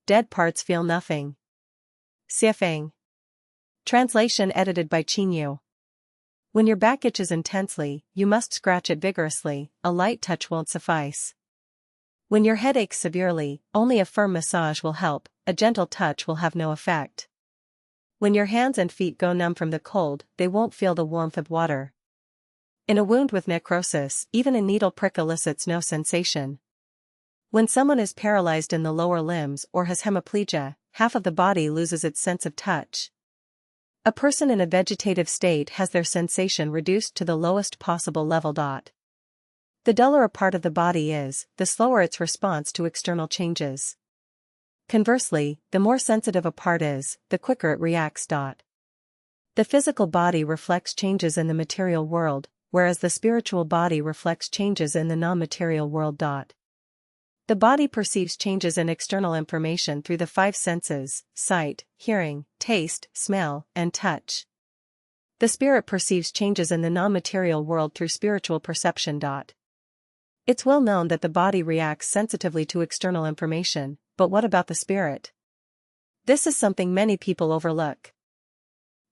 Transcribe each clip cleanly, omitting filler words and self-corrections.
Dead parts feel nothing. Siafeng. Translation edited by Chinyu. When your back itches intensely, you must scratch it vigorously, a light touch won't suffice. When your head aches severely, only a firm massage will help, a gentle touch will have no effect. When your hands and feet go numb from the cold, they won't feel the warmth of water. In a wound with necrosis, even a needle prick elicits no sensation. When someone is paralyzed in the lower limbs or has hemiplegia, half of the body loses its sense of touch. A person in a vegetative state has their sensation reduced to the lowest possible level. The duller a part of the body is, the slower its response to external changes. Conversely, the more sensitive a part is, the quicker it reacts. The physical body reflects changes in the material world, whereas the spiritual body reflects changes in the non-material world. The body perceives changes in external information through the five senses: sight, hearing, taste, smell, and touch. The spirit perceives changes in the non-material world through spiritual perception. It's well known that the body reacts sensitively to external information, but what about the spirit? This is something many people overlook.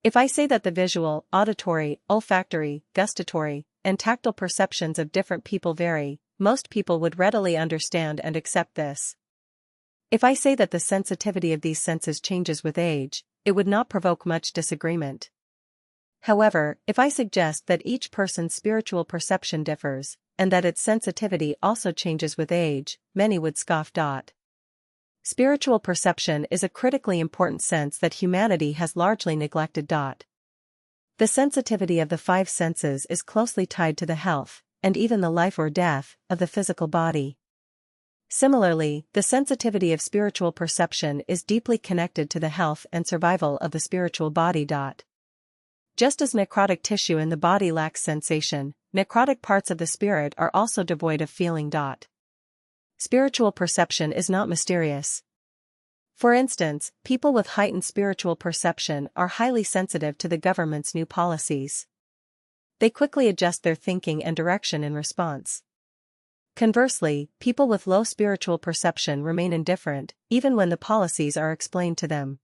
If I say that the visual, auditory, olfactory, gustatory, and tactile perceptions of different people vary, most people would readily understand and accept this. If I say that the sensitivity of these senses changes with age, it would not provoke much disagreement. However, if I suggest that each person's spiritual perception differs, and that its sensitivity also changes with age, many would scoff. Spiritual perception is a critically important sense that humanity has largely neglected. The sensitivity of the five senses is closely tied to the health, and even the life or death, of the physical body. Similarly, the sensitivity of spiritual perception is deeply connected to the health and survival of the spiritual body. Just as necrotic tissue in the body lacks sensation, necrotic parts of the spirit are also devoid of feeling. Spiritual perception is not mysterious. For instance, people with heightened spiritual perception are highly sensitive to the government's new policies. They quickly adjust their thinking and direction in response. Conversely, people with low spiritual perception remain indifferent, even when the policies are explained to them.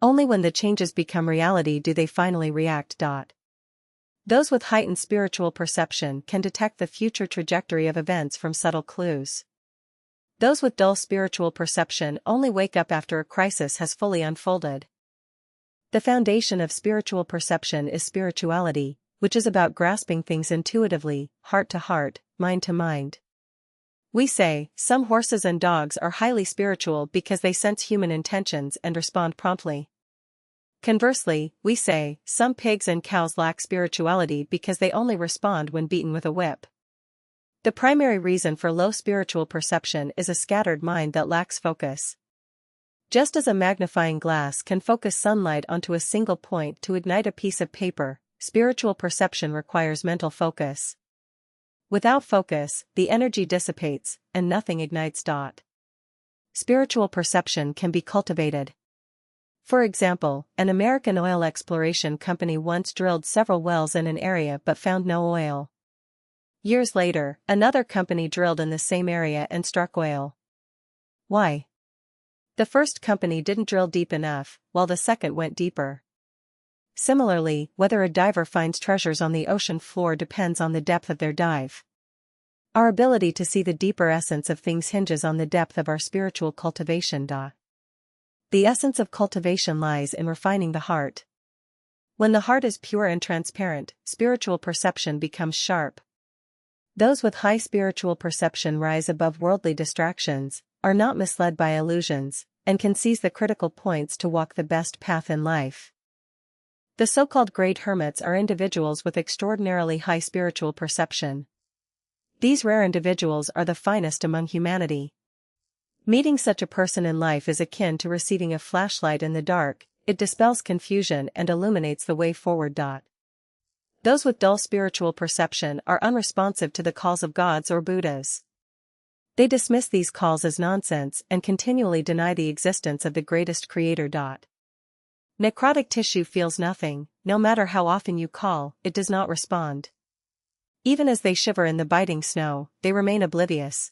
Only when the changes become reality do they finally react. Those with heightened spiritual perception can detect the future trajectory of events from subtle clues. Those with dull spiritual perception only wake up after a crisis has fully unfolded. The foundation of spiritual perception is spirituality, which is about grasping things intuitively, heart to heart, mind to mind. We say, some horses and dogs are highly spiritual because they sense human intentions and respond promptly. Conversely, we say, some pigs and cows lack spirituality because they only respond when beaten with a whip. The primary reason for low spiritual perception is a scattered mind that lacks focus. Just as a magnifying glass can focus sunlight onto a single point to ignite a piece of paper, spiritual perception requires mental focus. Without focus, the energy dissipates, and nothing ignites. Spiritual perception can be cultivated. For example, an American oil exploration company once drilled several wells in an area but found no oil. Years later, another company drilled in the same area and struck oil. Why? The first company didn't drill deep enough, while the second went deeper. Similarly, whether a diver finds treasures on the ocean floor depends on the depth of their dive. Our ability to see the deeper essence of things hinges on the depth of our spiritual cultivation. The essence of cultivation lies in refining the heart. When the heart is pure and transparent, spiritual perception becomes sharp. Those with high spiritual perception rise above worldly distractions, are not misled by illusions, and can seize the critical points to walk the best path in life. The so-called great hermits are individuals with extraordinarily high spiritual perception. These rare individuals are the finest among humanity. Meeting such a person in life is akin to receiving a flashlight in the dark. It dispels confusion and illuminates the way forward. Those with dull spiritual perception are unresponsive to the calls of gods or Buddhas. They dismiss these calls as nonsense and continually deny the existence of the greatest creator. Necrotic tissue feels nothing, no matter how often you call, it does not respond. Even as they shiver in the biting snow, they remain oblivious.